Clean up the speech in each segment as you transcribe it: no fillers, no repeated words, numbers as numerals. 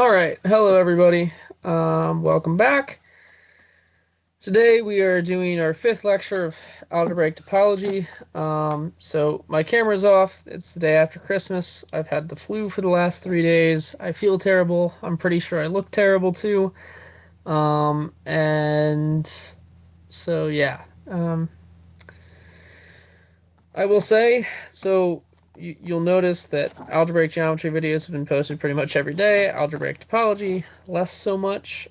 All right, hello everybody. Welcome back. Today we are doing our fifth lecture of algebraic topology. So my camera's off. It's the day after Christmas. I've had the flu for the last 3 days. I feel terrible. I'm pretty sure I look terrible too. And so yeah. I will say, so you'll notice that algebraic geometry videos have been posted pretty much every day. Algebraic topology, less so much.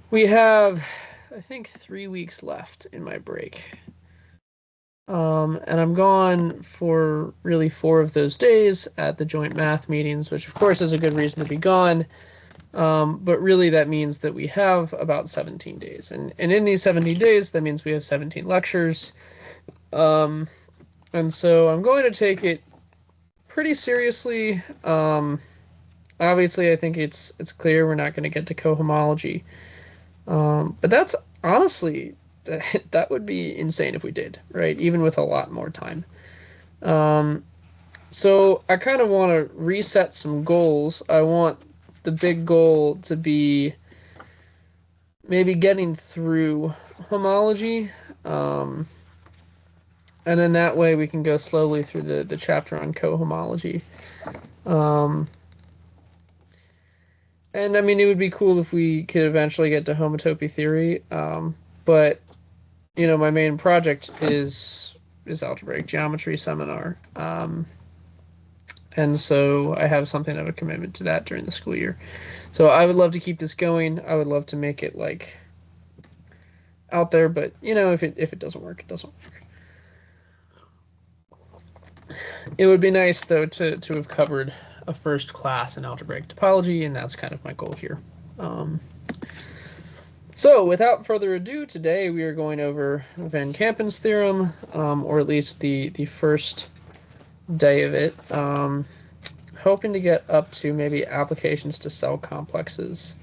We have, I think, 3 weeks left in my break. And I'm gone for really 4 of those days at the joint math meetings, which of course is a good reason to be gone. But really that means that we have about 17 days. And in these 17 days, that means we have 17 lectures. And so I'm going to take it pretty seriously. Obviously, I think it's clear we're not going to get to cohomology. But that's honestly, that would be insane if we did, right? Even with a lot more time. So I kind of want to reset some goals. I want the big goal to be maybe getting through homology. And then that way we can go slowly through the chapter on cohomology. And I mean, it would be cool if we could eventually get to homotopy theory. But my main project is algebraic geometry seminar. And so I have something of a commitment to that during the school year. So I would love to keep this going. I would love to make it like out there, but if it doesn't work, it doesn't work. It would be nice though to have covered a first class in algebraic topology, and that's kind of my goal here. So without further ado, today we are going over Van Kampen's theorem, or at least the first day of it. Hoping to get up to maybe applications to cell complexes,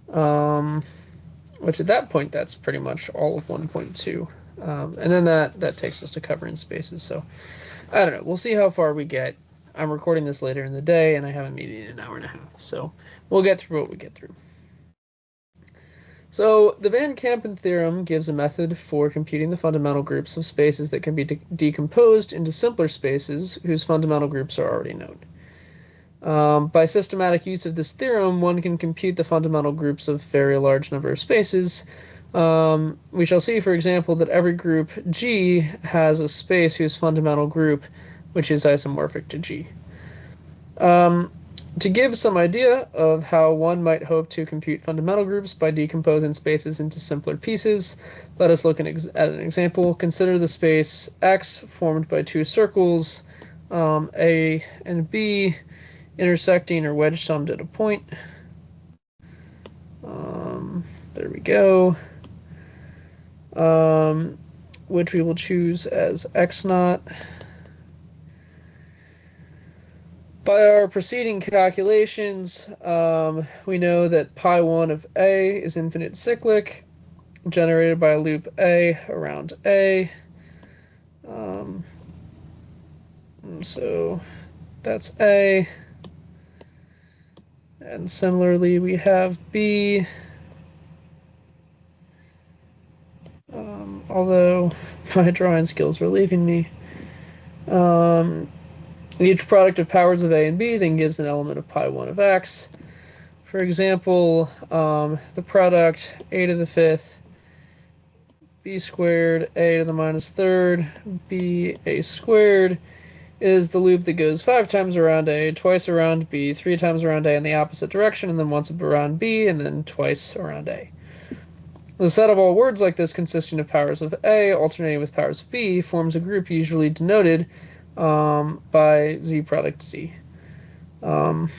which at that point that's pretty much all of 1.2, and then that takes us to covering spaces. So I don't know. We'll see how far we get. I'm recording this later in the day, and I have a meeting in an hour and a half, so we'll get through what we get through. So the Van Kampen theorem gives a method for computing the fundamental groups of spaces that can be decomposed into simpler spaces whose fundamental groups are already known. By systematic use of this theorem, one can compute the fundamental groups of a very large number of spaces. We shall see, for example, that every group G has a space whose fundamental group, which is isomorphic to G. To give some idea of how one might hope to compute fundamental groups by decomposing spaces into simpler pieces, let us look at an example. Consider the space X formed by two circles, A and B, intersecting or wedge summed at a point. There we go. Which we will choose as X naught. By our preceding calculations, we know that pi1 of A is infinite cyclic, generated by a loop A around A. So that's A. And similarly, we have B. Although my drawing skills were leaving me. Each product of powers of A and B then gives an element of pi1 of X. For example, the product A to the fifth, B squared, A to the minus third, B A squared is the loop that goes 5 times around A, twice around B, 3 times around A in the opposite direction, and then once around B, and then twice around A. The set of all words like this consisting of powers of A alternating with powers of B forms a group usually denoted by Z product Z. And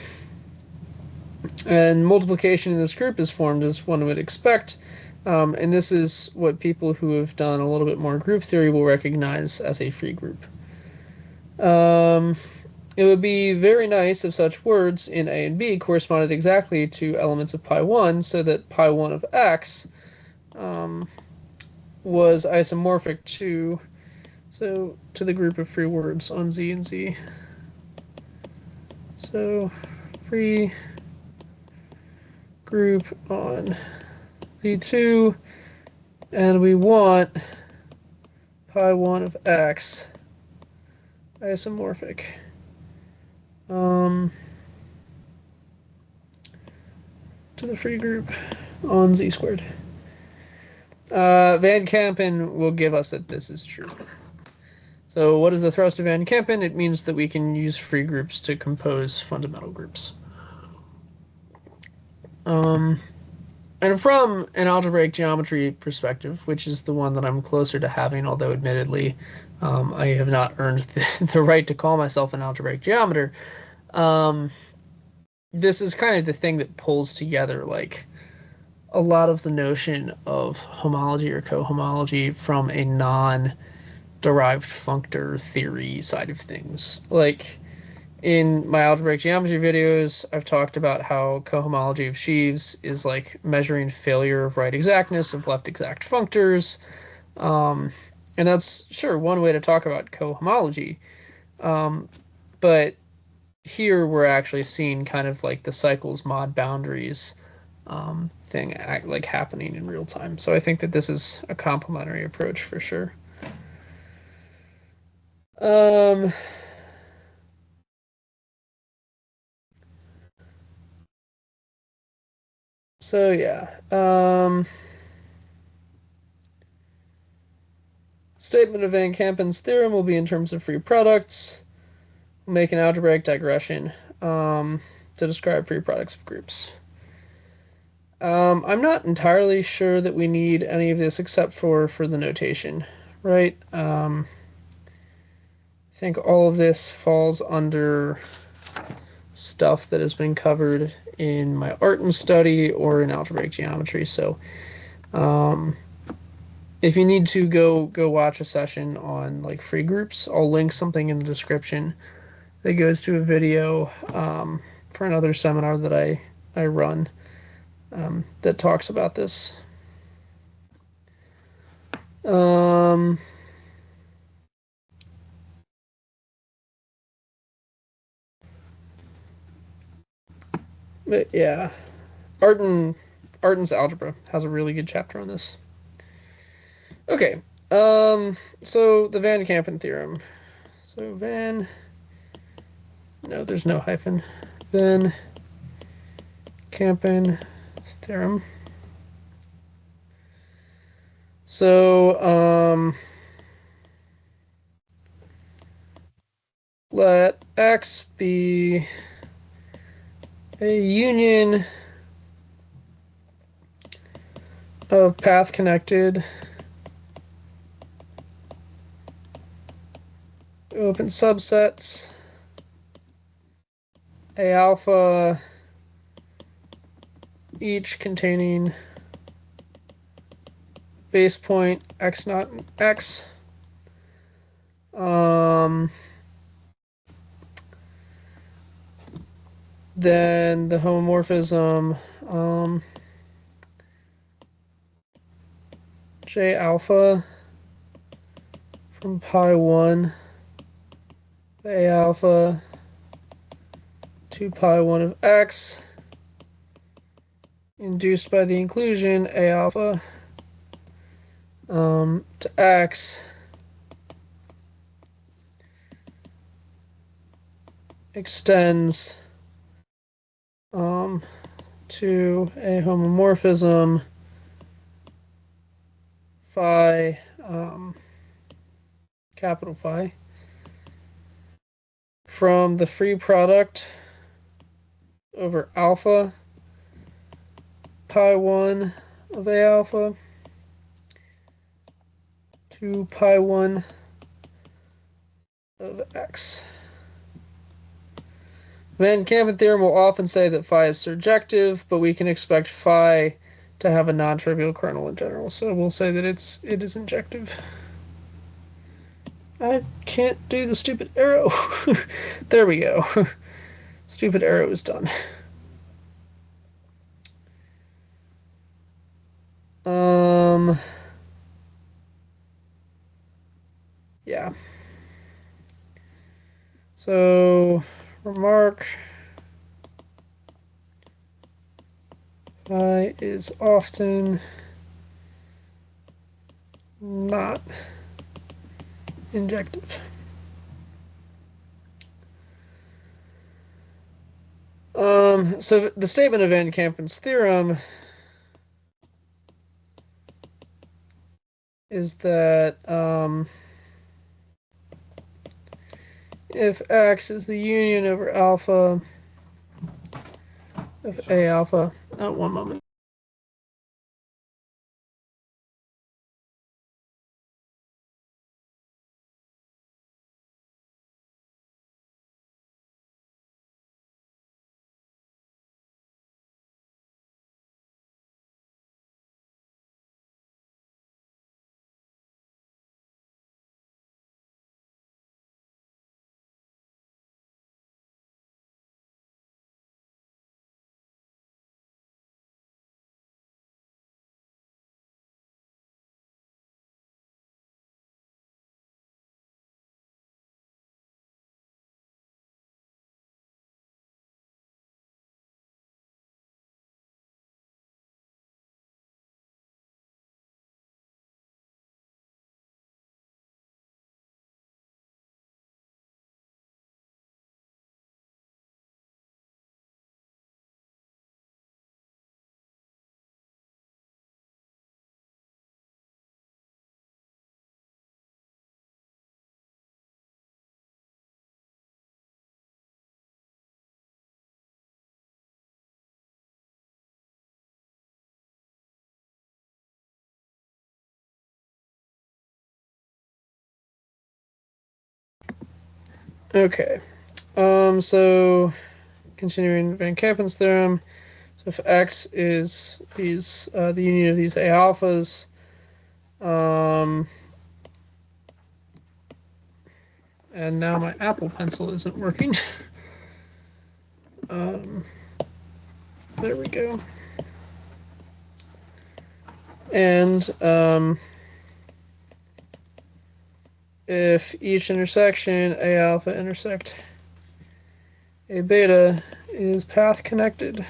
multiplication in this group is formed as one would expect, and this is what people who have done a little bit more group theory will recognize as a free group. It would be very nice if such words in A and B corresponded exactly to elements of pi1, so that pi1 of X was isomorphic to the group of free words on Z and Z. So free group on V2, and we want pi1 of x isomorphic. To the free group on z squared. Van Kampen will give us that this is true. So what is the thrust of Van Kampen? It means that we can use free groups to compose fundamental groups. And from an algebraic geometry perspective, which is the one that I'm closer to having, although admittedly I have not earned the right to call myself an algebraic geometer, this is kind of the thing that pulls together like a lot of the notion of homology or cohomology from a non-derived functor theory side of things. Like in my algebraic geometry videos, I've talked about how cohomology of sheaves is like measuring failure of right exactness of left exact functors. And that's sure one way to talk about cohomology. But here we're actually seeing kind of like the cycles mod boundaries thing like happening in real time. So I think that this is a complementary approach for sure. So yeah. Statement of Van Kampen's theorem will be in terms of free products. We'll make an algebraic digression to describe free products of groups. I'm not entirely sure that we need any of this except for the notation, right? I think all of this falls under stuff that has been covered in my art and study or in algebraic geometry. So if you need to go watch a session on like free groups, I'll link something in the description that goes to a video for another seminar that I run that talks about this. But yeah, Arden's algebra has a really good chapter on this. Okay, so the Van Kampen theorem. So no, there's no hyphen. Van Kampen theorem. So, let X be a union of path connected open subsets A alpha each containing base point x naught and x. Then the homomorphism J alpha from pi 1 A alpha to pi 1 of x induced by the inclusion A alpha to x extends to a homomorphism phi capital Phi from the free product over alpha pi 1 of A alpha to pi 1 of x. Van Kampen theorem will often say that phi is surjective, but we can expect phi to have a non-trivial kernel in general. So we'll say that it is injective. I can't do the stupid arrow. There we go. Stupid arrow is done. Yeah. So remark Pi is often not injective. So the statement of Van Kampen's theorem is that if X is the union over alpha of A alpha, one moment. Okay. So continuing Van Kampen's theorem. So if X is the union of these A alphas, and now my Apple Pencil isn't working. There we go. And if each intersection A alpha intersect A beta is path connected,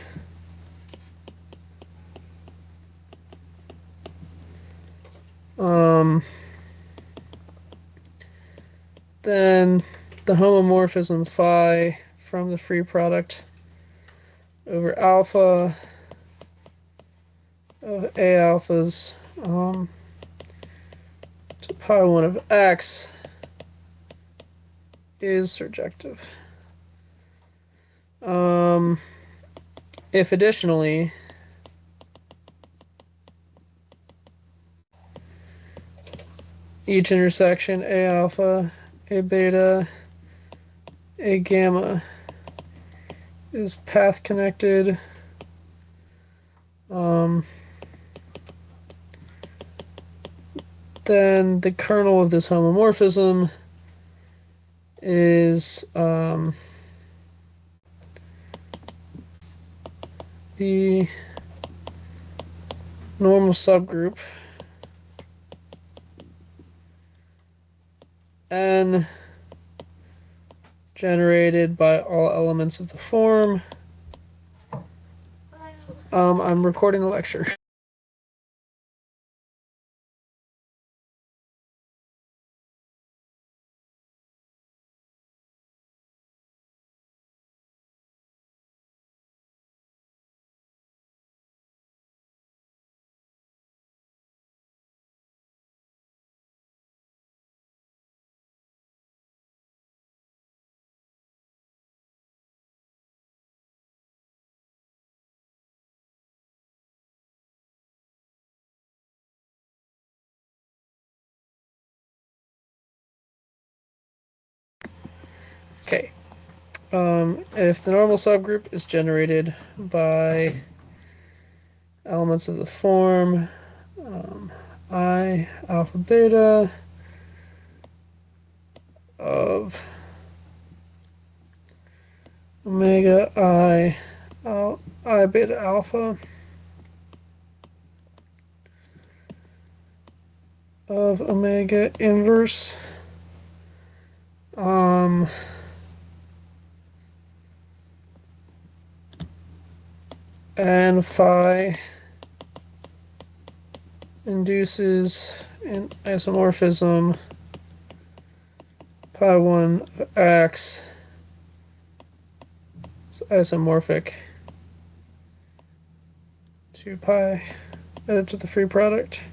then the homomorphism phi from the free product over alpha of A alphas to pi 1 of X is surjective. If additionally each intersection A alpha, A beta, A gamma is path connected, then the kernel of this homomorphism is the normal subgroup N generated by all elements of the form. I'm recording a lecture. Okay. If the normal subgroup is generated by elements of the form I alpha beta of omega I beta alpha of omega inverse and phi induces an isomorphism pi1 of x is isomorphic to pi to the free product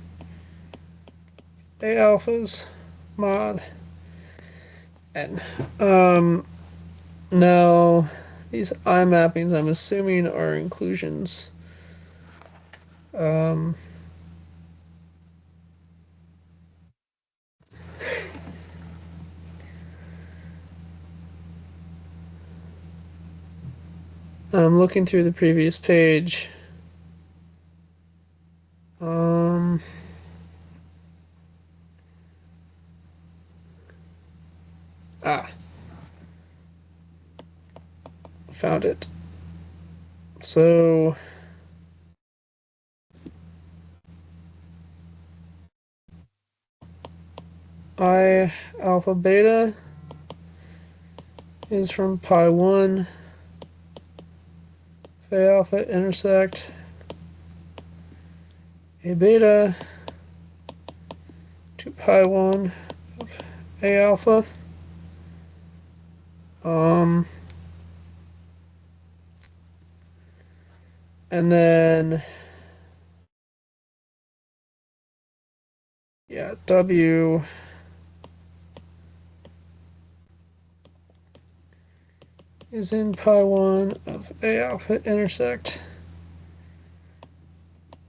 A alphas mod n. Now these I mappings I'm assuming are inclusions. I'm looking through the previous page. Found it. So I alpha beta is from pi1 phi alpha intersect A beta to pi1 of A alpha. And then yeah, W is in pi1 of A alpha intersect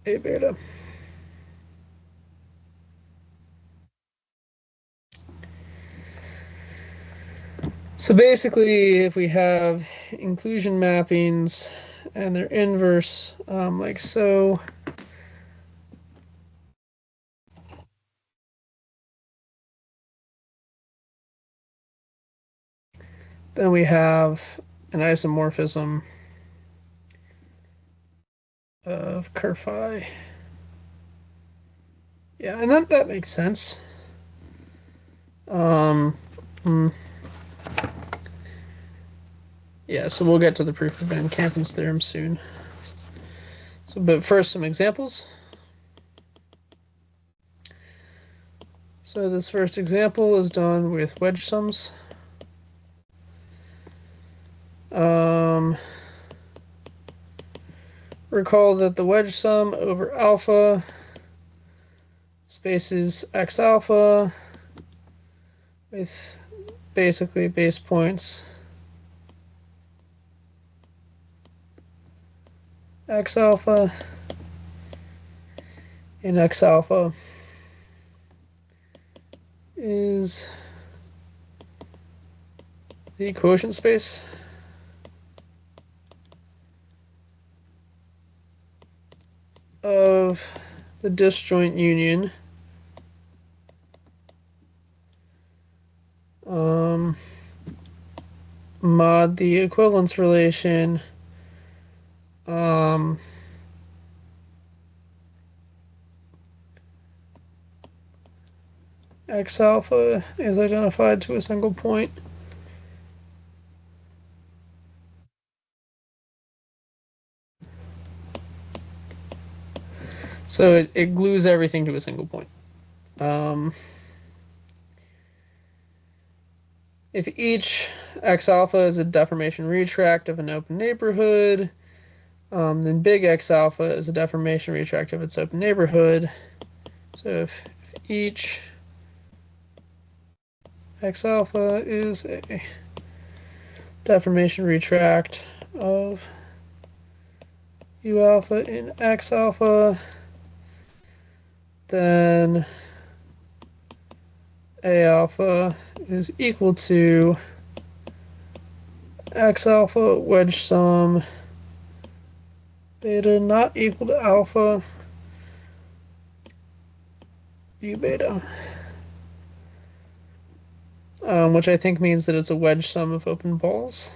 A beta. So basically, if we have inclusion mappings and they're inverse, like so, then we have an isomorphism of curve phi. Yeah, and that makes sense. Yeah, so we'll get to the proof of Van Kampen's theorem soon. So, but first, some examples. So this first example is done with wedge sums. Recall that the wedge sum over alpha spaces x alpha with basically base points x alpha and x alpha is the quotient space of the disjoint union mod the equivalence relation x alpha is identified to a single point. So it glues everything to a single point. If each x alpha is a deformation retract of an open neighborhood, then big X alpha is a deformation retract of its open neighborhood. So if each X alpha is a deformation retract of U alpha in X alpha, then A alpha is equal to X alpha wedge sum beta not equal to alpha U beta, which I think means that it's a wedge sum of open balls.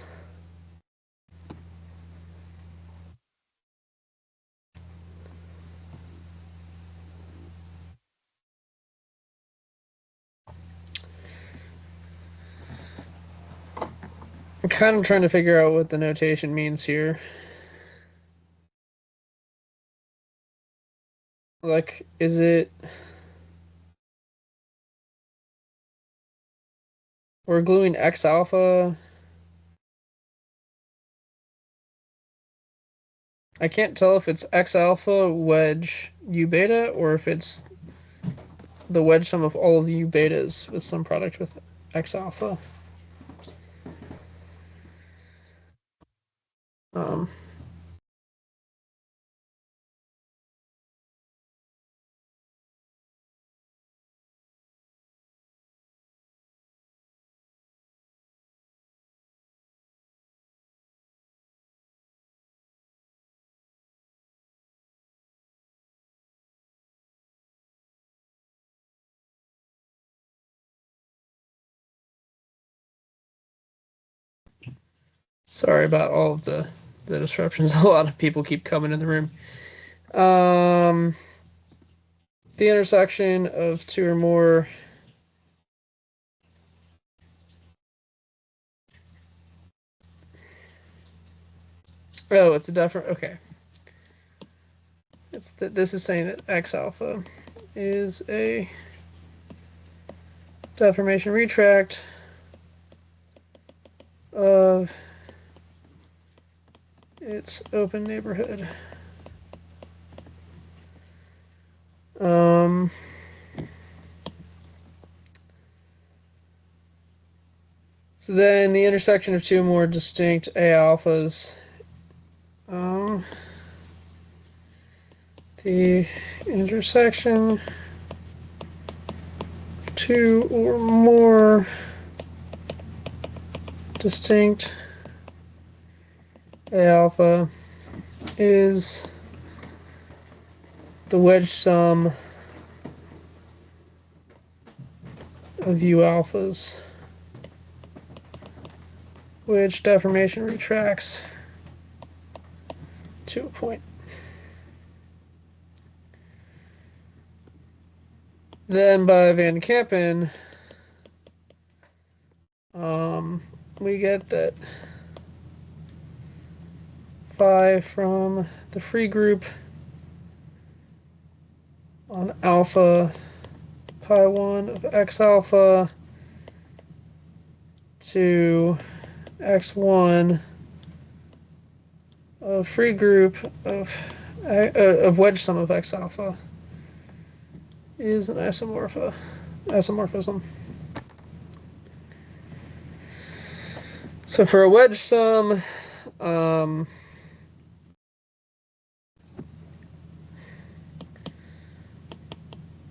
I'm kind of trying to figure out what the notation means here. Like, is it... We're gluing X alpha. I can't tell if it's X alpha wedge U beta or if it's the wedge sum of all of the U betas with some product with X alpha. Um, Sorry about all of the disruptions. A lot of people keep coming in the room. The intersection of two or more Oh, it's a different. Okay, it's that this is saying that X alpha is a deformation retract of its open neighborhood. Um, so then the intersection of two more distinct A alphas. The intersection of two or more distinct A alpha is the wedge sum of U alphas, which deformation retracts to a point. Then by Van Kampen, we get that phi from the free group on alpha pi 1 of x alpha to x1 of free group of wedge sum of x alpha is an isomorphism. So for a wedge sum,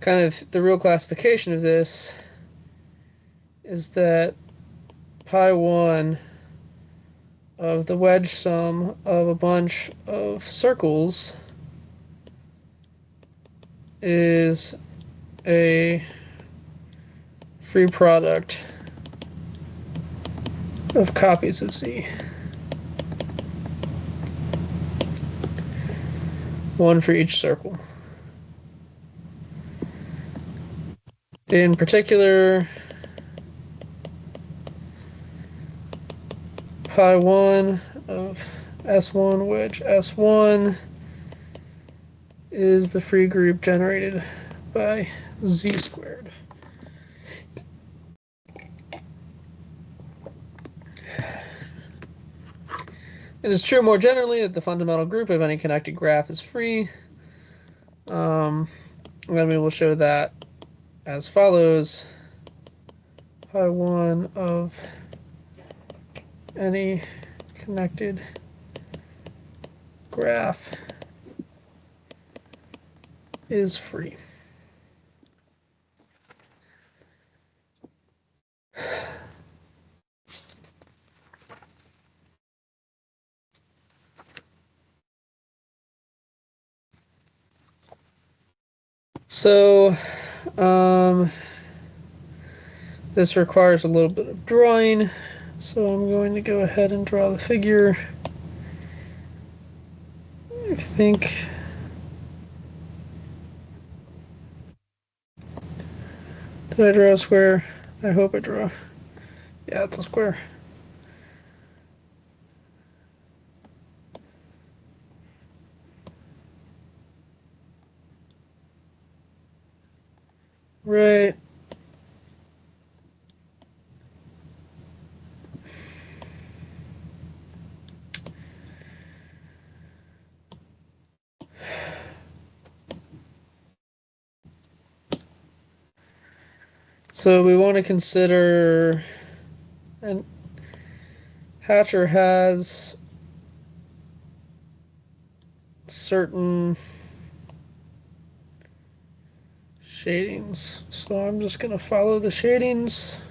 kind of the real classification of this is that pi 1 of the wedge sum of a bunch of circles is a free product of copies of Z. One for each circle. In particular, pi 1 of S1 wedge S1 is the free group generated by Z squared. It is true more generally that the fundamental group of any connected graph is free. And we will show that as follows. Pi 1 of any connected graph is free. So, this requires a little bit of drawing, so I'm going to go ahead and draw the figure. I think did I draw a square? I hope I draw. Yeah, it's a square. Right. So we want to consider, and Hatcher has certain shadings. So I'm just going to follow the shadings.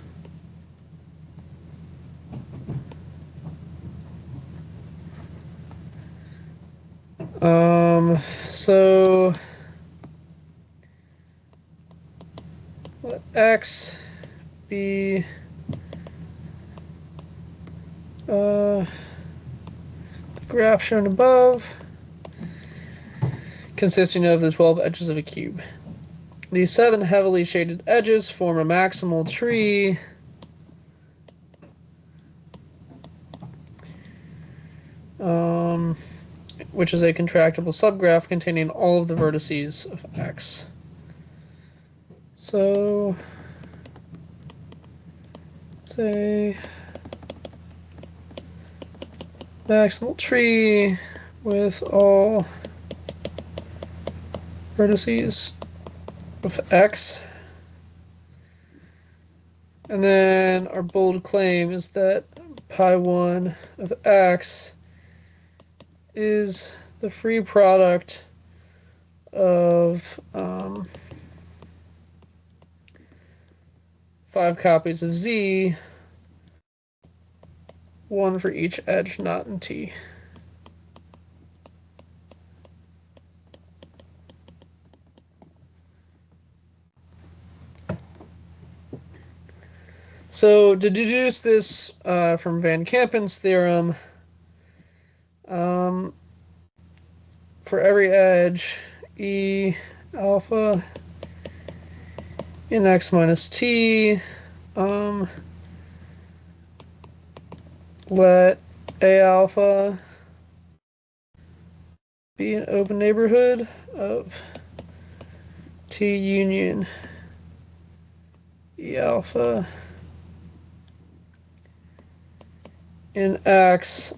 So let X be graph shown above, consisting of the 12 edges of a cube. These 7 heavily shaded edges form a maximal tree which is a contractible subgraph containing all of the vertices of X. So, say maximal tree with all vertices of X. And then our bold claim is that pi1 of X is the free product of 5 copies of Z, 1 for each edge not in T. So to deduce this from Van Kampen's theorem, for every edge, E alpha in X minus T, let A alpha be an open neighborhood of T union E alpha in X,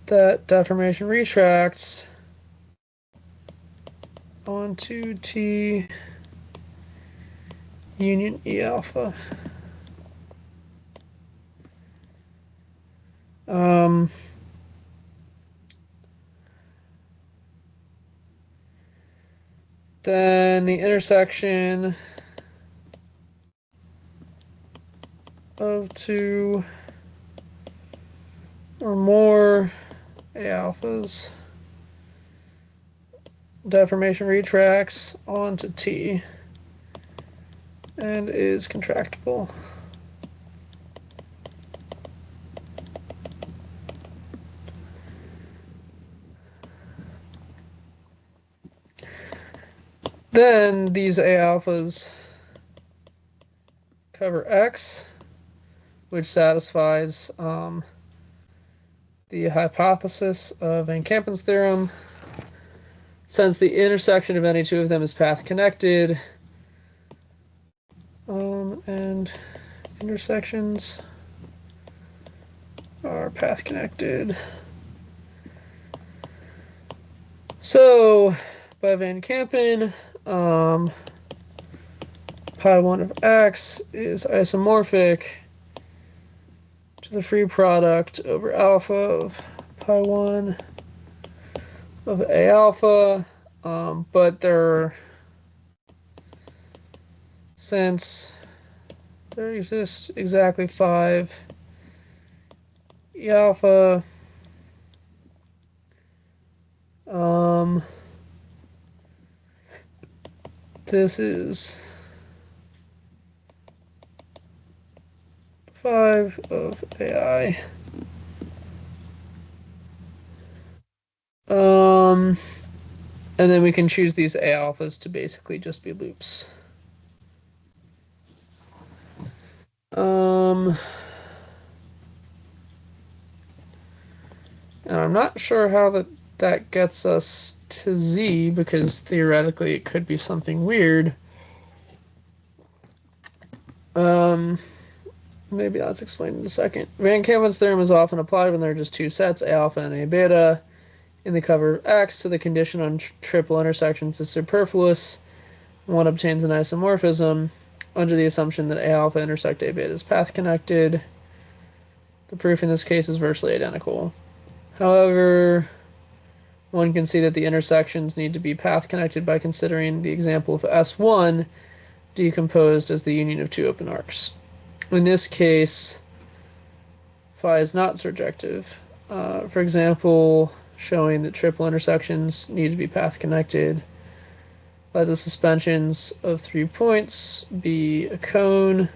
that deformation retracts onto T union E alpha. Then the intersection of 2 or more A alphas deformation retracts onto T and is contractible. Then these A alphas cover X, which satisfies the hypothesis of Van Kampen's theorem. Since the intersection of any two of them is path connected, and intersections are path connected. So by Van Kampen, pi1 of X is isomorphic to the free product over alpha of pi1 of A alpha, but since there exists exactly 5 E alpha, this is 5 of AI. And then we can choose these A alphas to basically just be loops. And I'm not sure how the that gets us to z, because theoretically it could be something weird. Maybe that's explained in a second. Van Kampen's theorem is often applied when there are just two sets, A alpha and A beta, in the cover of X, so the condition on triple intersections is superfluous. One obtains an isomorphism under the assumption that A alpha intersect A beta is path connected. The proof in this case is virtually identical. However, one can see that the intersections need to be path connected by considering the example of S1 decomposed as the union of two open arcs. In this case, phi is not surjective. For example, showing that triple intersections need to be path connected. Let the suspensions of 3 points be a cone,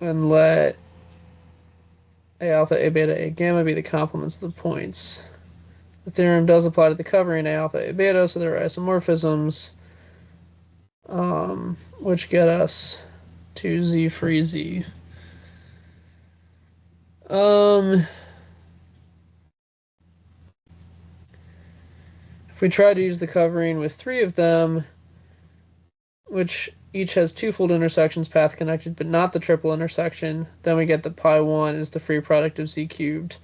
and let A alpha, A beta, A gamma be the complements of the points. The theorem does apply to the covering A alpha, A beta, so there are isomorphisms, which get us to Z free Z. If we try to use the covering with 3 of them, which each has twofold intersections path connected, but not the triple intersection, then we get that pi 1 is the free product of z cubed,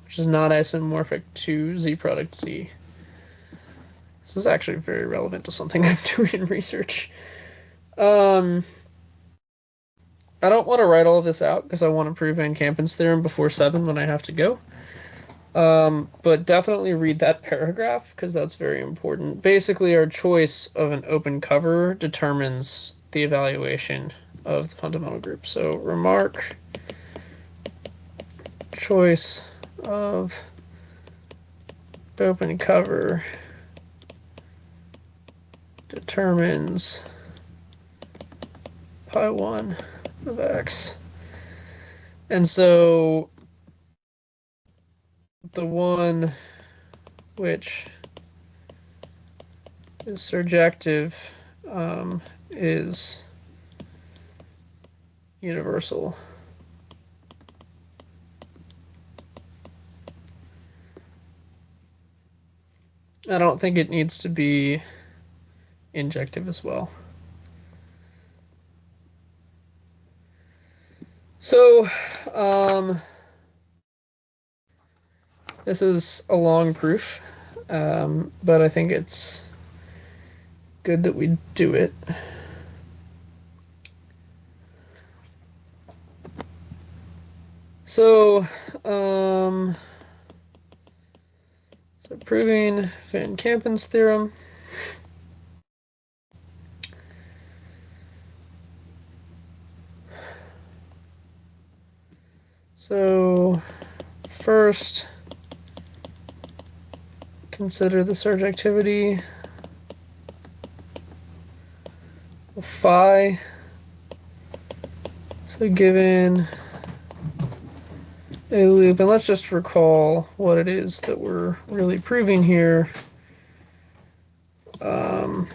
which is not isomorphic to z product z. This is actually very relevant to something I'm doing in research. I don't want to write all of this out because I want to prove Van Kampen's theorem before 7 when I have to go. But definitely read that paragraph because that's very important. Basically, our choice of an open cover determines the evaluation of the fundamental group. So remark, choice of open cover determines pi 1 of x. And so the one which is surjective is universal. I don't think it needs to be injective as well. So, this is a long proof, but I think it's good that we do it. So proving Van Kampen's theorem. So first, consider the surjectivity of phi. So given a loop, and let's just recall what it is that we're really proving here. No.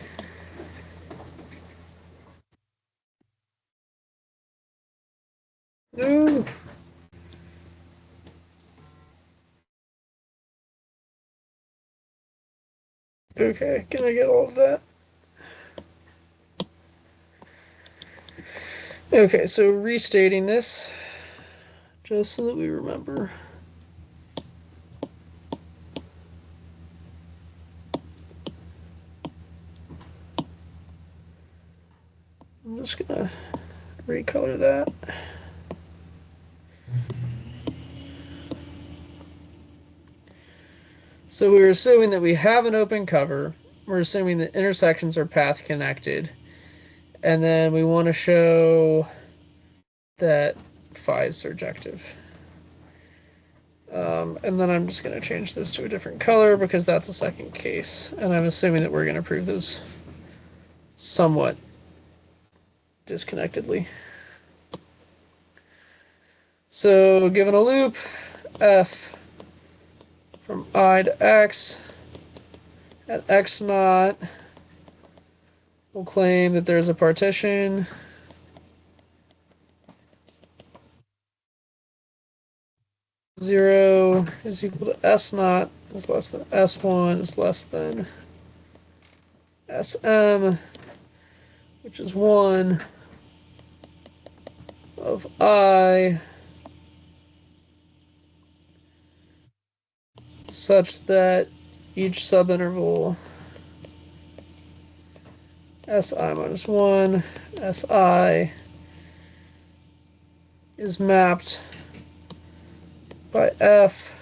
Okay, can I get all of that? Okay, so restating this, just so that we remember. I'm just gonna recolor that. So we're assuming that we have an open cover. We're assuming that intersections are path connected. And then we want to show that phi is surjective. And then I'm just going to change this to a different color because that's the second case. And I'm assuming that we're going to prove those somewhat disconnectedly. So given a loop, f from I to x at x naught, we'll claim that there's a partition (0) 0 is equal to S naught is less than S1 is less than Sm, which is 1 of I, such that each subinterval Si minus 1, Si is mapped by F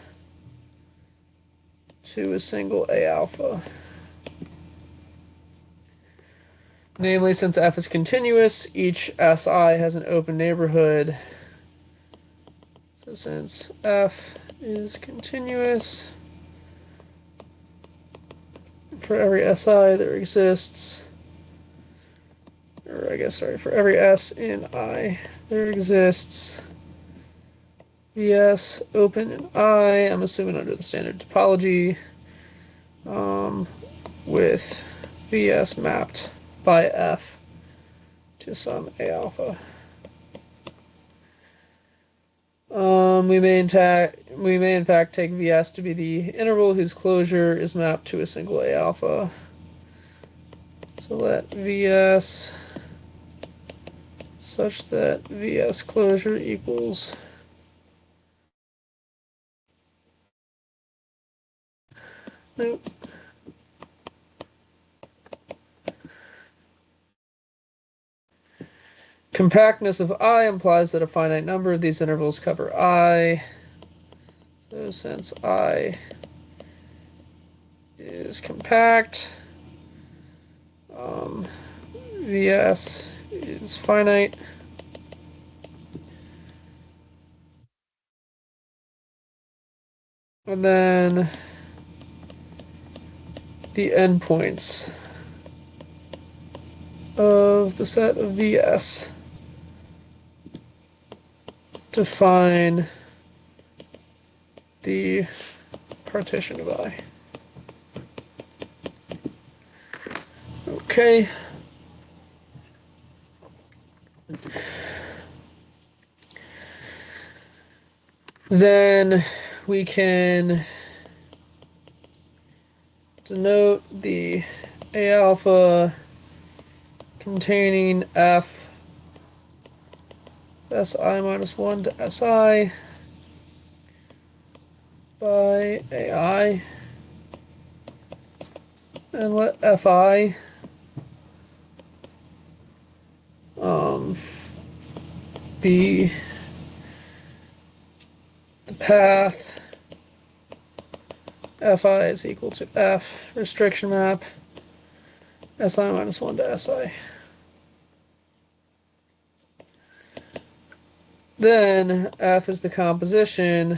to a single A alpha. Namely, since F is continuous, each Si has an open neighborhood. So since F is continuous, for every Si there exists, or I guess, sorry, for every S in I, there exists Vs open in I, I'm assuming under the standard topology, with Vs mapped by F to some A alpha. We may in fact take Vs to be the interval whose closure is mapped to a single A alpha. So let Vs such that Vs closure equals nope. Compactness of I implies that a finite number of these intervals cover I. So since I is compact, Vs is finite. And then the endpoints of the set of Vs define the partition of I. Okay. Then we can denote the A alpha containing F Si minus 1 to Si by Ai, and let Fi be the path. Fi is equal to F restriction map Si minus 1 to Si. Then F is the composition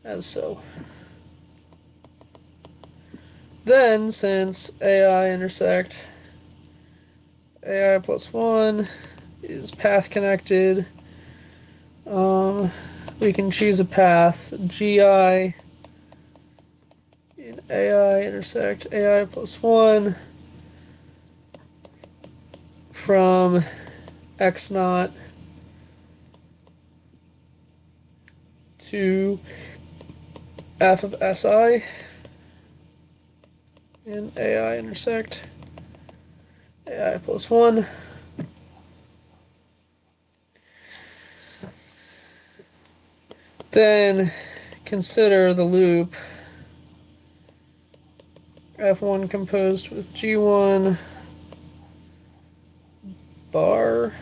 as so. Then, since Ai intersect Ai plus 1 is path connected, we can choose a path Gi in Ai intersect Ai plus 1 from x naught to F of Si in Ai intersect Ai plus 1. Then consider the loop F1 composed with G1 bar.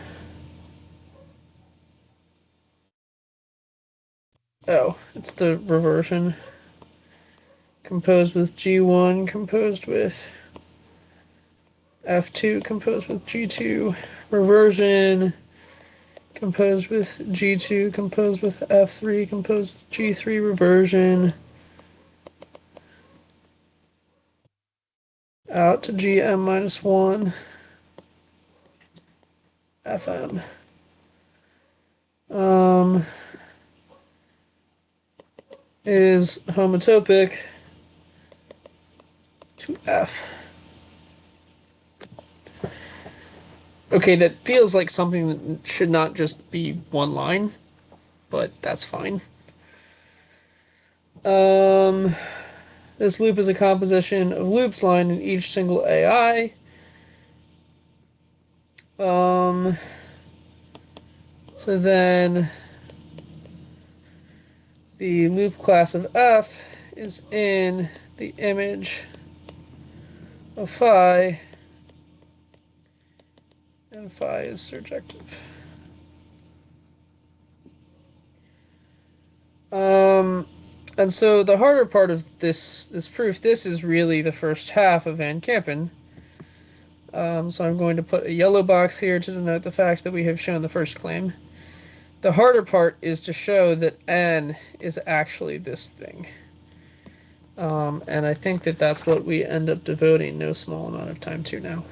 Oh, it's the reversion. Composed with G1, composed with F2, composed with G2. Reversion, composed with G2, composed with F3, composed with G3. Reversion. Out to Gm minus 1. Fm. Is homotopic to F. Okay, that feels like something that should not just be one line, but that's fine. This loop is a composition of loops lined in each single AI. So then the loop class of F is in the image of phi, and phi is surjective. And so the harder part of this proof, this is really the first half of Van Kampen. So I'm going to put a yellow box here to denote the fact that we have shown the first claim. The harder part is to show that n is actually this thing. And I think that that's what we end up devoting no small amount of time to now.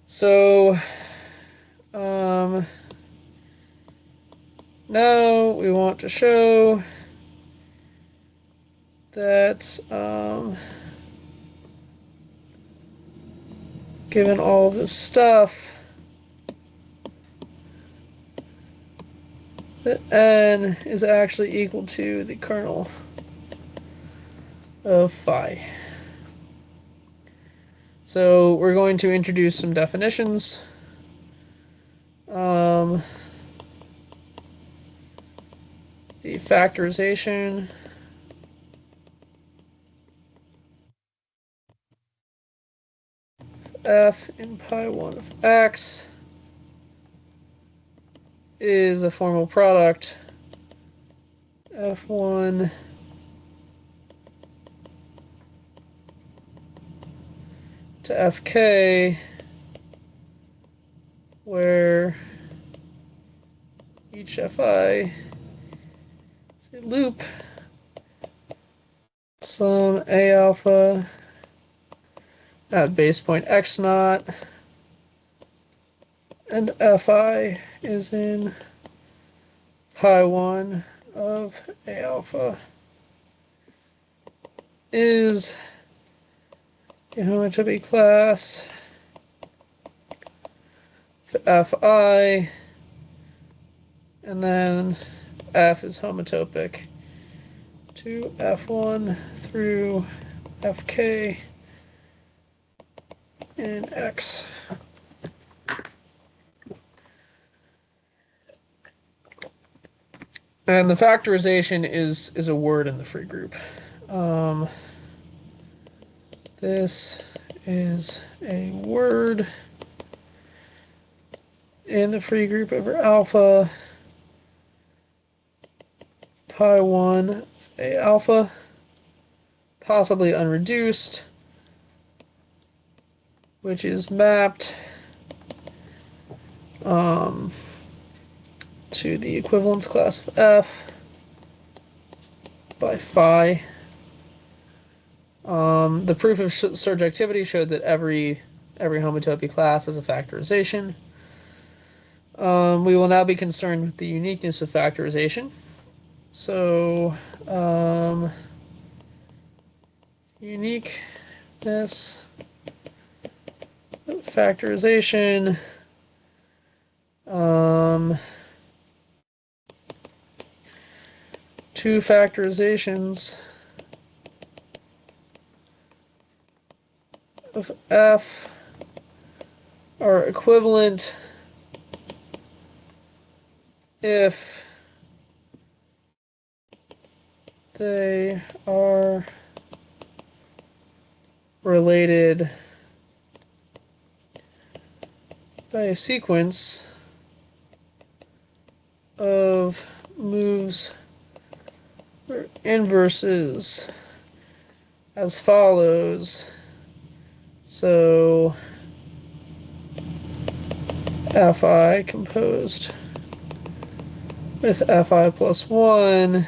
So, now we want to show that, given all of this stuff, that n is actually equal to the kernel of phi. So we're going to introduce some definitions. The factorization f in pi1 of x is a formal product f1 to fk, where each fi is a loop, some a alpha at base point x naught, and fi is in pi1 of a alpha is a homotopy class fi, and then f is homotopic to f1 through fk in x. And the factorization is a word in the free group. This is a word in the free group over alpha pi1 a alpha, possibly unreduced, which is mapped to the equivalence class of f by phi. The proof of surjectivity showed that every homotopy class has a factorization. We will now be concerned with the uniqueness of factorization. So, uniqueness of factorization. Two factorizations of f are equivalent if they are related by a sequence of moves or inverses as follows. So fi composed with fi plus 1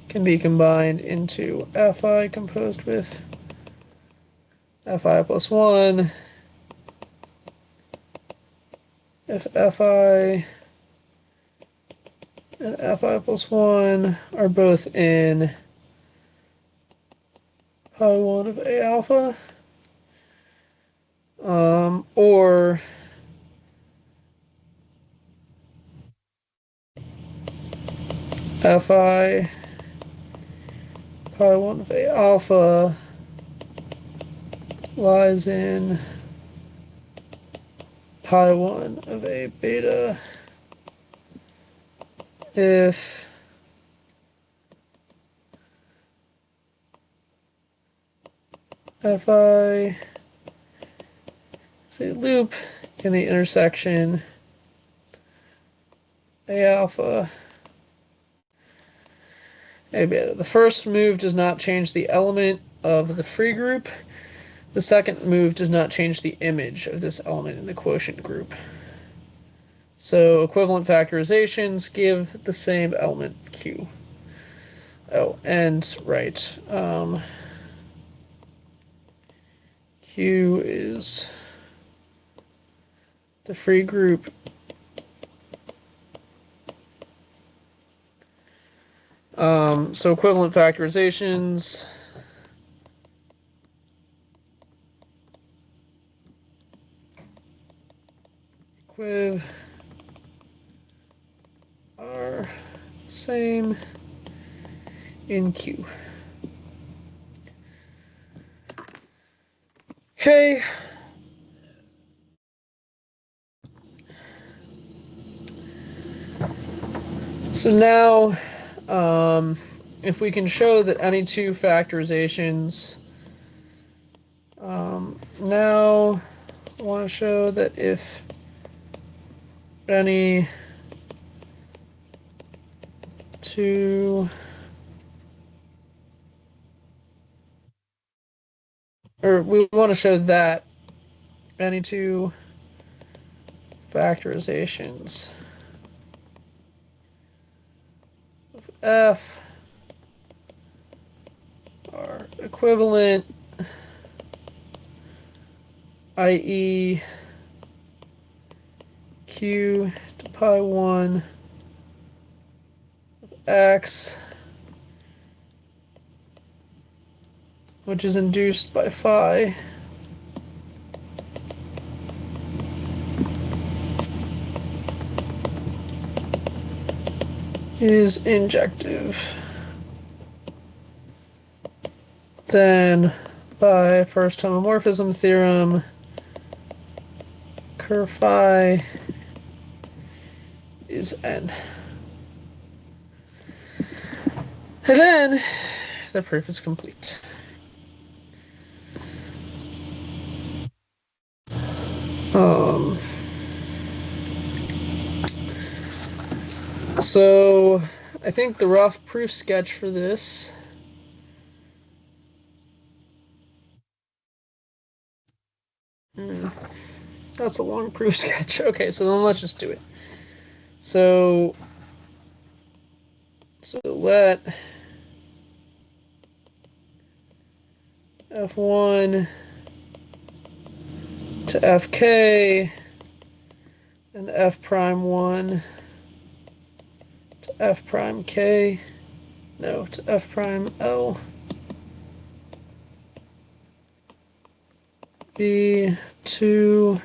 can be combined into fi composed with fi plus 1 if fi and fi plus 1 are both in pi1 of a alpha. Or Fi pi 1 of A alpha lies in pi 1 of A beta if Fi is a loop in the intersection A alpha A beta. The first move does not change the element of the free group. The second move does not change the image of this element in the quotient group. So equivalent factorizations give the same element Q. Oh, and right. Q is the free group so equivalent factorizations equiv are same in Q. Okay. So now, if we can show that any two factorizations, now I want to show that if any two, or we want to show that any two factorizations of F are equivalent, i.e. Q to pi 1 of X, which is induced by phi, is injective. Then, by first homomorphism theorem, curve phi is n. And then the proof is complete. So I think the rough proof sketch for this that's a long proof sketch. Okay, so then let's just do it. So let F1 to Fk and F prime 1 to F prime K, no, to F prime L be two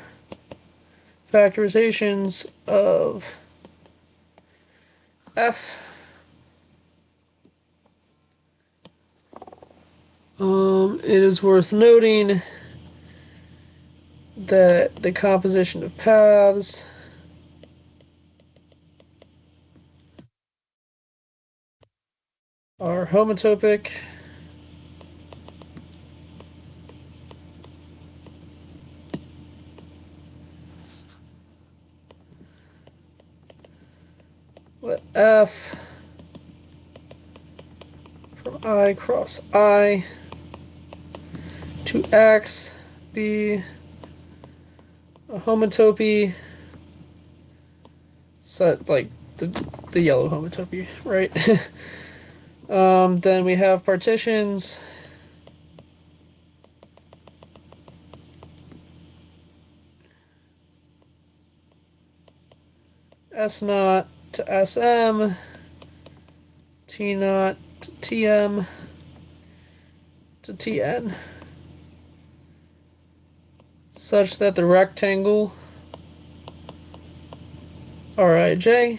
factorizations of F. It is worth noting that the composition of paths are homotopic. Let F from I cross I to X be a homotopy set like the yellow homotopy, right? Then we have partitions S naught to SM, T naught to TM to TN. such that the rectangle Rij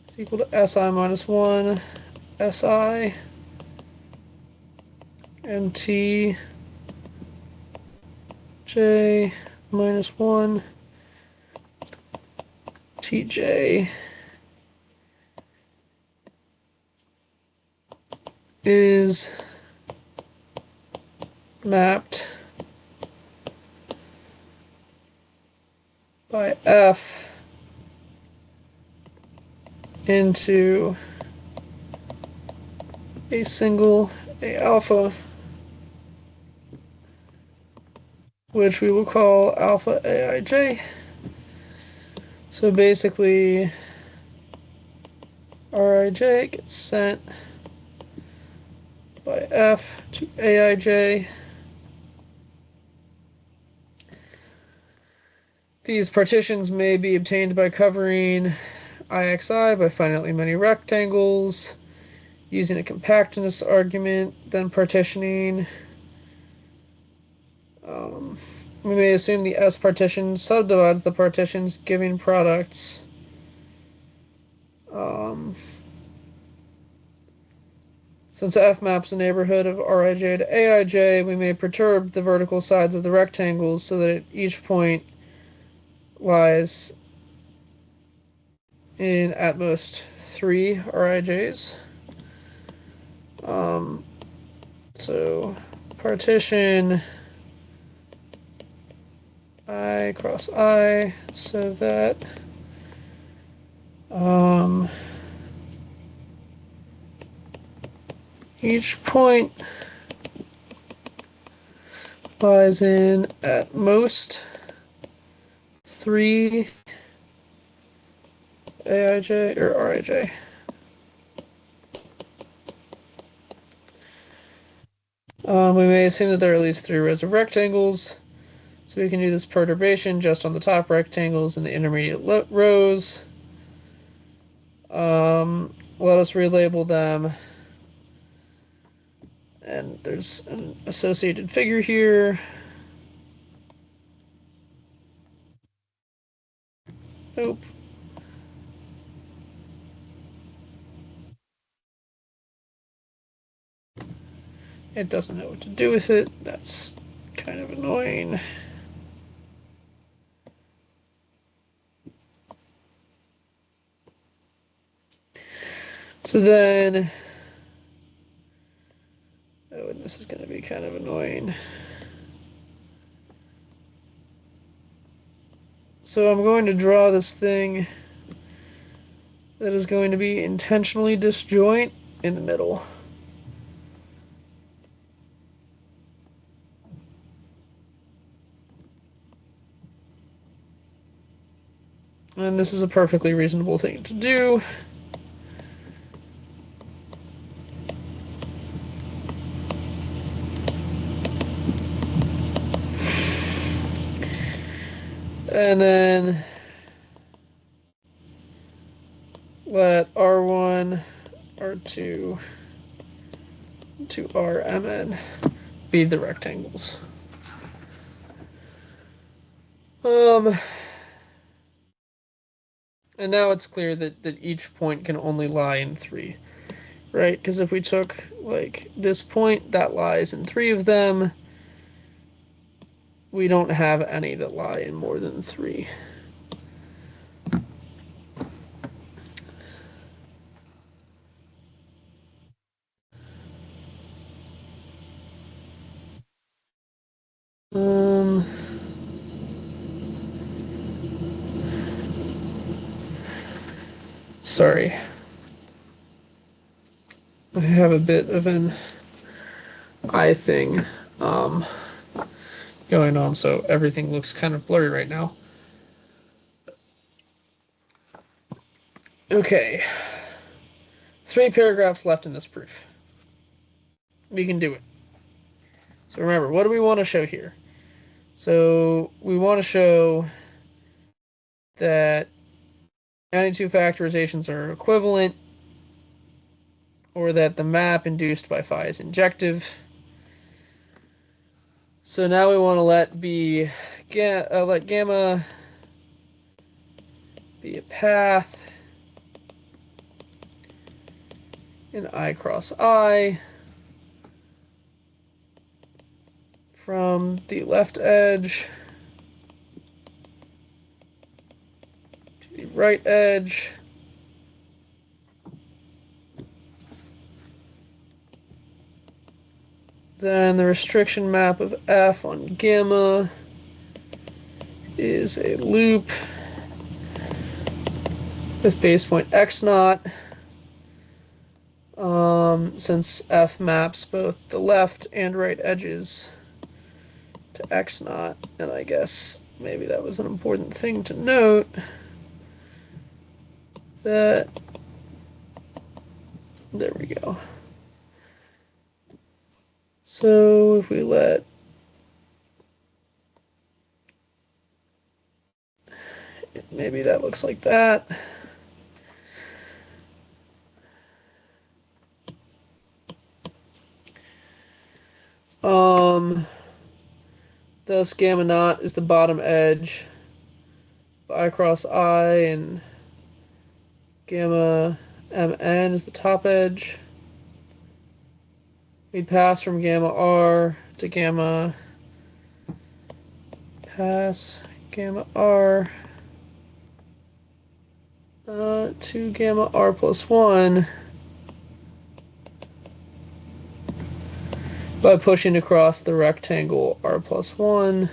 is equal to Si minus 1 Si and Tj minus 1 Tj is mapped by F into a single A alpha, which we will call alpha Aij. So basically, Rij gets sent by F to Aij. These partitions may be obtained by covering IXI by finitely many rectangles, using a compactness argument, then partitioning. We may assume the S partition subdivides the partitions, giving products. Since F maps the neighborhood of Rij to Aij, we may perturb the vertical sides of the rectangles so that each point lies in at most 3 Rijs. So partition I cross I so that each point lies in at most 3 Aij or Rij. We may assume that there are at least 3 rows of rectangles. So we can do this perturbation just on the top rectangles and the intermediate rows. Let us relabel them. And there's an associated figure here. Nope. It doesn't know what to do with it. That's kind of annoying. So then, oh, and this is going to be kind of annoying. So I'm going to draw this thing that is going to be intentionally disjoint in the middle. And this is a perfectly reasonable thing to do. And then let R1, R2, to Rmn be the rectangles. And now it's clear that each point can only lie in 3, right? Because if we took, like, this point, that lies in 3 of them. We don't have any that lie in more than 3. Sorry. I have a bit of an eye thing going on, so everything looks kind of blurry right now. Okay. 3 paragraphs left in this proof. We can do it. So remember, what do we want to show here? So we want to show that any 2 factorizations are equivalent, or that the map induced by phi is injective. So now we want to let let gamma be a path in I cross I from the left edge to the right edge. Then the restriction map of F on gamma is a loop with base point x naught. Since F maps both the left and right edges to x naught, and I guess maybe that was an important thing to note, that there we go. So if we let maybe that looks like that. Thus gamma naught is the bottom edge of I cross I, and gamma mn is the top edge. We pass from gamma r to gamma r to gamma r plus 1 by pushing across the rectangle r plus 1.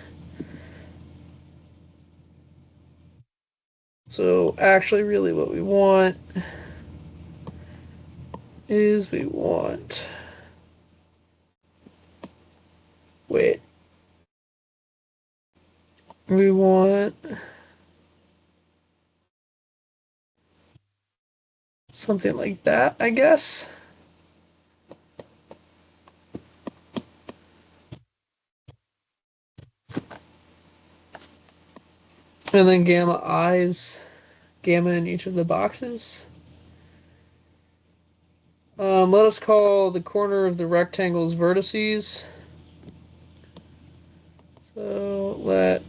So actually really what we want is we want something like that, I guess. And then gamma i's gamma in each of the boxes. Let us call the corner of the rectangles vertices. So let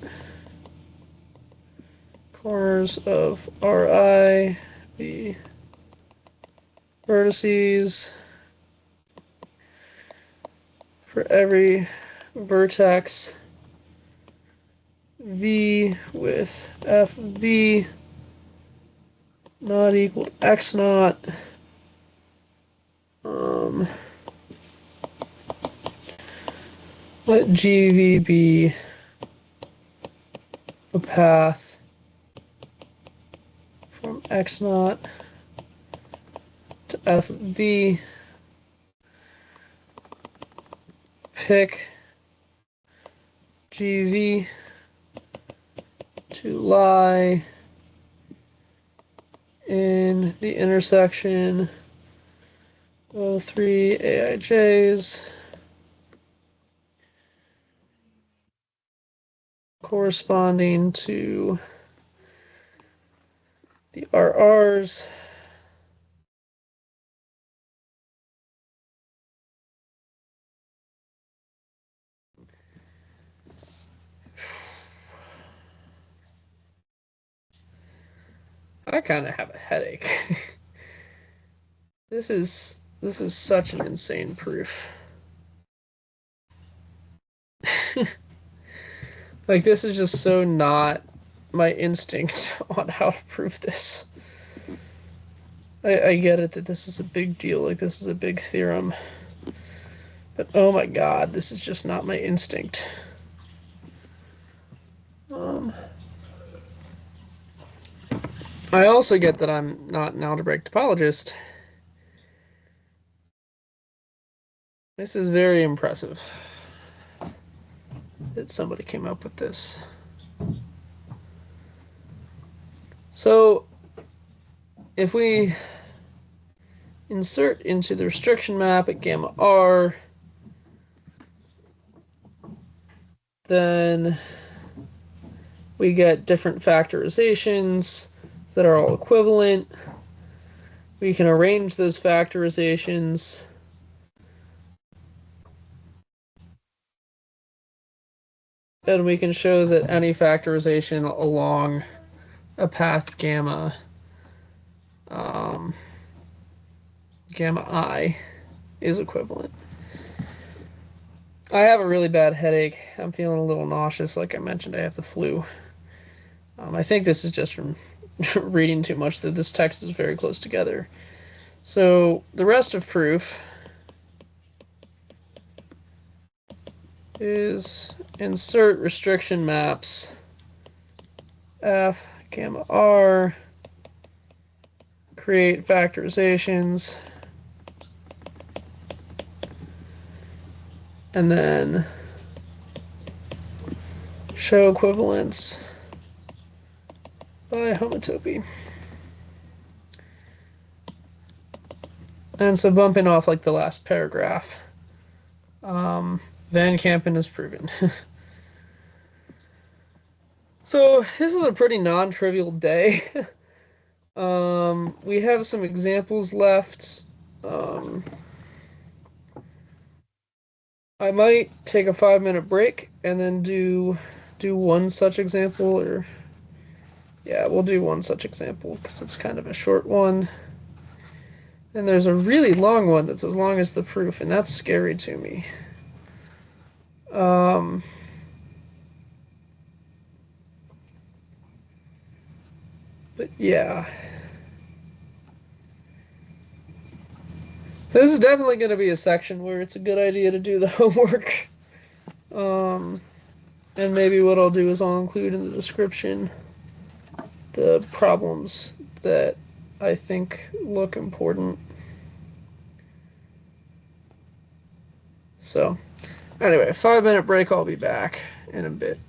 corners of Ri be vertices for every vertex V with FV not equal to X naught. Let GV be a path from X naught to FV. Pick GV to lie in the intersection of 3 AIJs corresponding to the RRs I kind of have a headache. This is such an insane proof. Like, this is just so not my instinct on how to prove this. I get it that this is a big deal, like this is a big theorem. But oh my god, this is just not my instinct. I also get that I'm not an algebraic topologist. This is very impressive that somebody came up with this. So if we insert into the restriction map at gamma r, then we get different factorizations that are all equivalent. We can arrange those factorizations and we can show that any factorization along a path gamma, um, gamma I, is equivalent. I have a really bad headache. I'm feeling a little nauseous. Like I mentioned, I have the flu. I think this is just from reading too much, that this text is very close together. So the rest of proof is insert restriction maps F gamma R, create factorizations, and then show equivalence by homotopy. And so bumping off like the last paragraph, Van Kampen is proven. So this is a pretty non-trivial day. We have some examples left. I might take a 5-minute break and then do one such example, or yeah, we'll do one such example because it's kind of a short one. And there's a really long one that's as long as the proof, and that's scary to me. But yeah. This is definitely going to be a section where it's a good idea to do the homework. And maybe what I'll do is I'll include in the description the problems that I think look important. So, anyway, 5-minute break. I'll be back in a bit.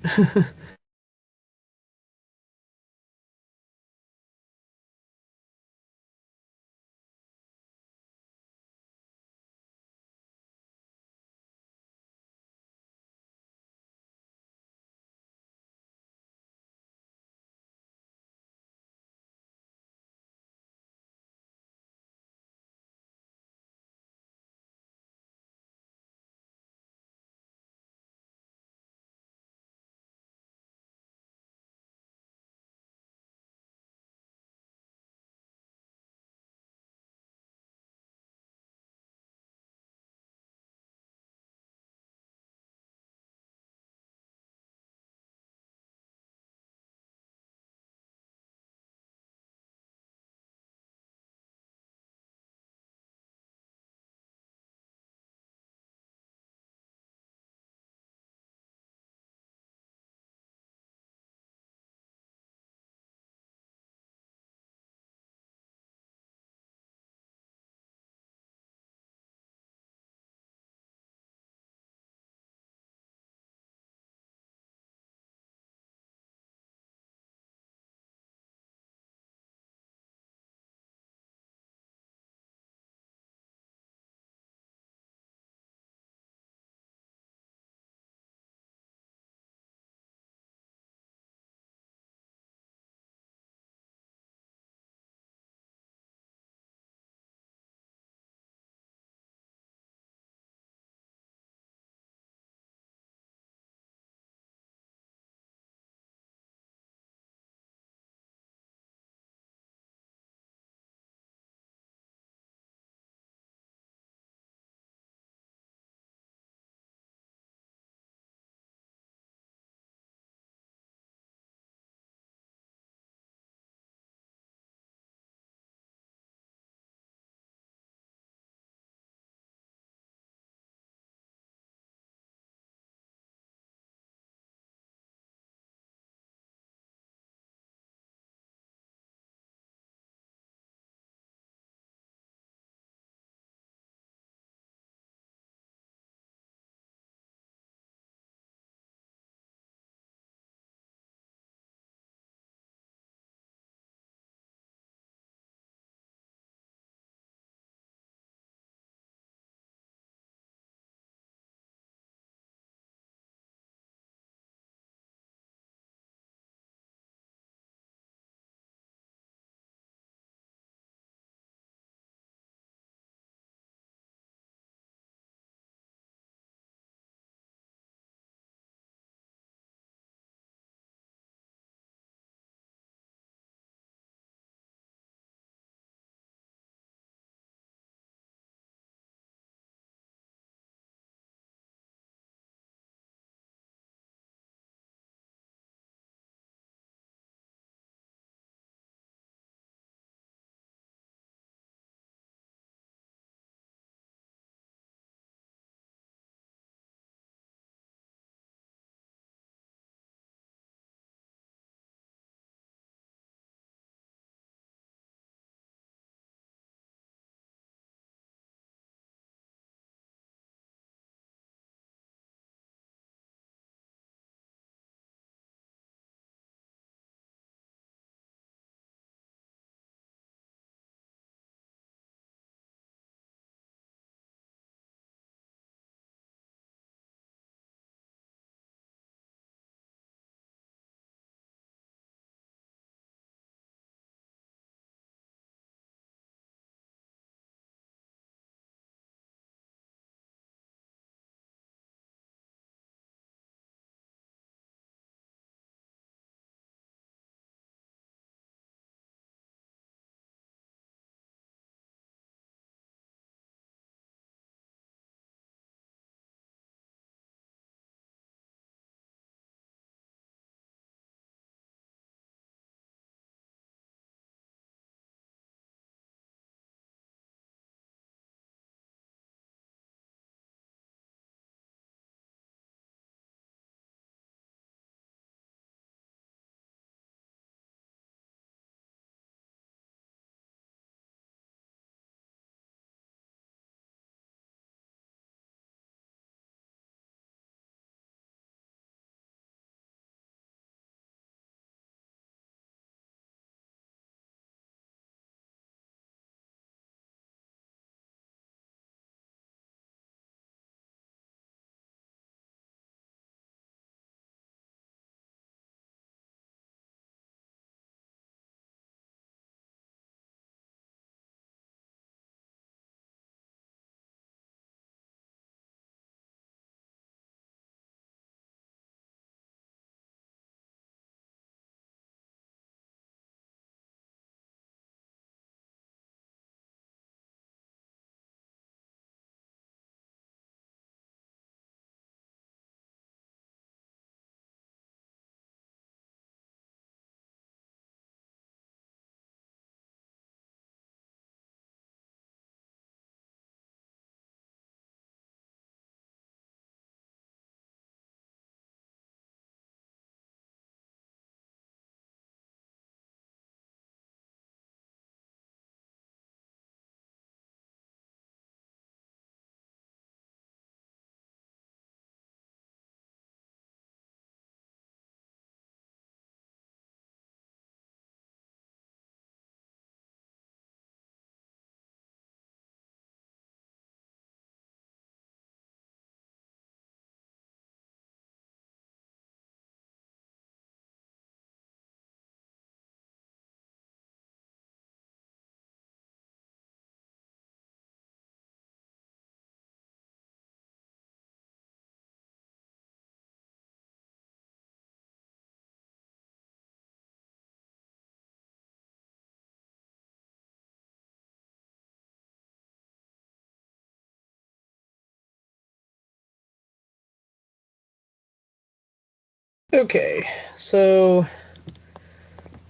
Okay, so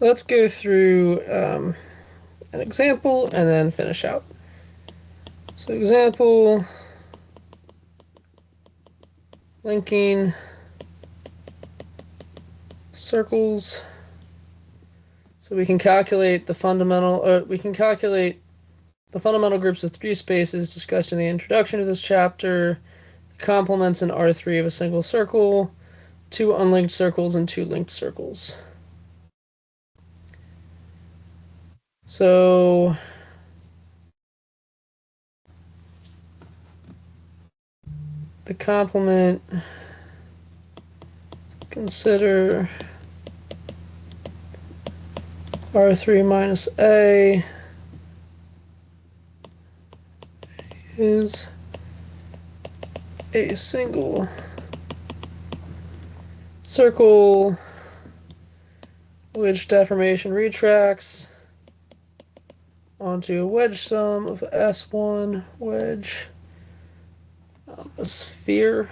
let's go through an example and then finish out. So example, linking circles. So we can calculate the fundamental groups of three spaces discussed in the introduction to this chapter, the complements in R3 of a single circle, two unlinked circles and two linked circles. So the complement, consider R3 minus A is a single circle which deformation retracts onto a wedge sum of S1 wedge a sphere.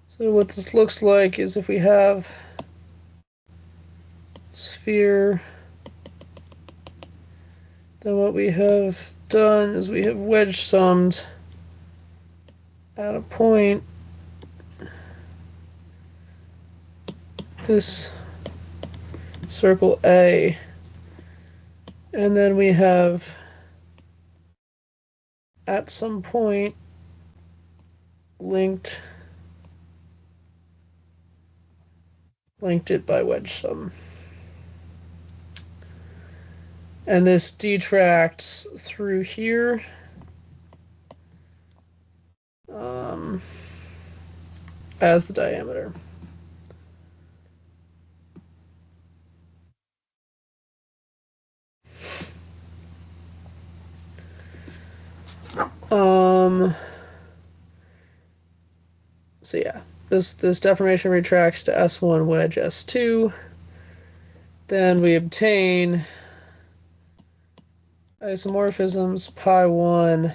So what this looks like is if we have sphere, then what we have done is we have wedge summed at a point this circle A, and then we have at some point linked it by wedge sum. And this detracts through here. As the diameter. So yeah, this deformation retracts to S1 wedge S2. Then we obtain isomorphisms pi 1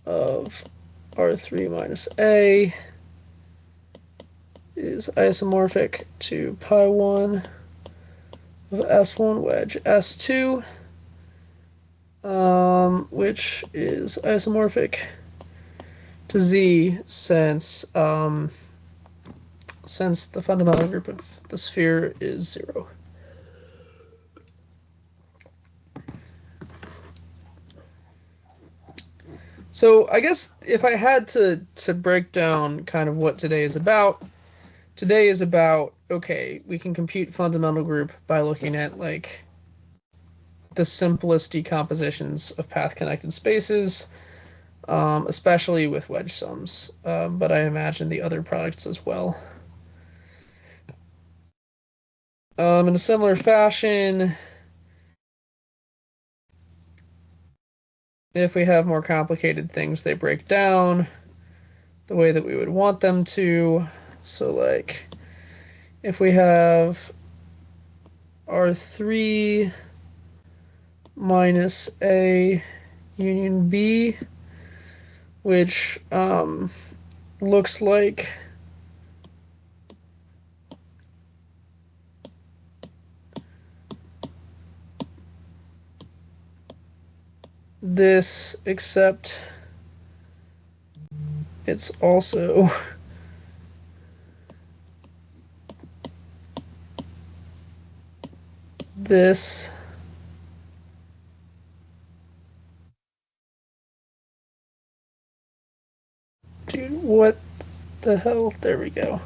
of R3 minus A is isomorphic to pi 1 of S1 wedge S2, which is isomorphic to Z since the fundamental group of the sphere is 0. So I guess if I had to break down kind of what today is about, okay, we can compute fundamental group by looking at like the simplest decompositions of path connected spaces, especially with wedge sums, but I imagine the other products as well. In a similar fashion, if we have more complicated things, they break down the way that we would want them to. So like if we have R3 minus A union B, which looks like this, except it's also this. Dude, what the hell? There we go.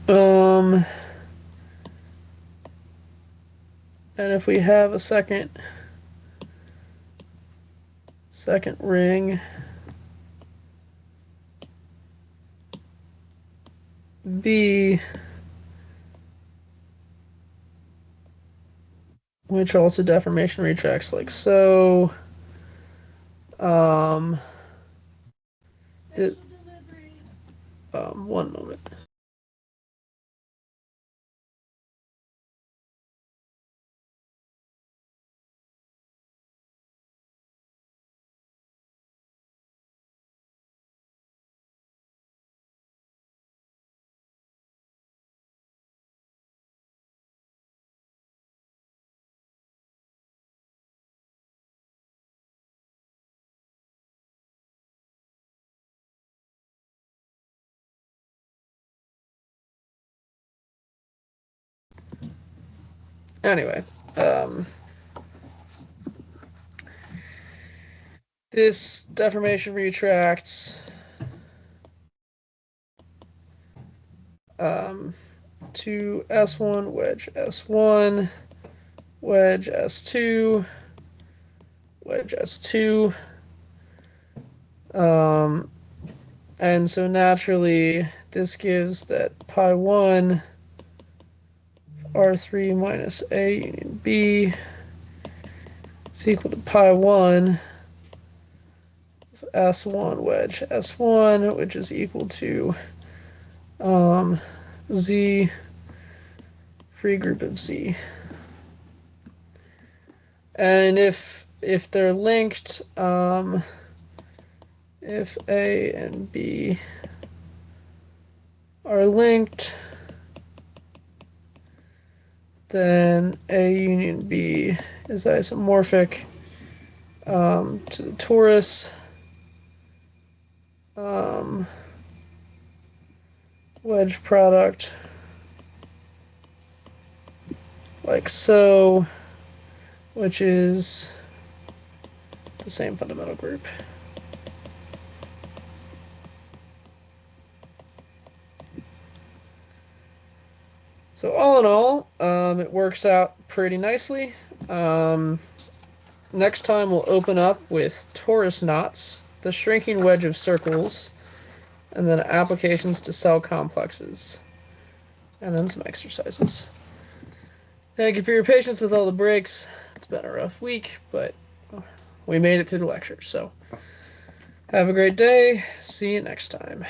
And if we have a second ring B, which also deformation retracts like so, it, one moment. Anyway, this deformation retracts to S1, wedge S1, wedge S2, wedge S2. And so naturally, this gives that pi 1 R3 minus A union B is equal to pi 1 of S1 wedge S1, which is equal to Z free group of Z. And if they're linked, if A and B are linked, then A union B is isomorphic to the torus wedge product, like so, which is the same fundamental group. So all in all, it works out pretty nicely. Next time we'll open up with torus knots, the shrinking wedge of circles, and then applications to cell complexes, and then some exercises. Thank you for your patience with all the breaks. It's been a rough week, but we made it through the lecture. So have a great day. See you next time.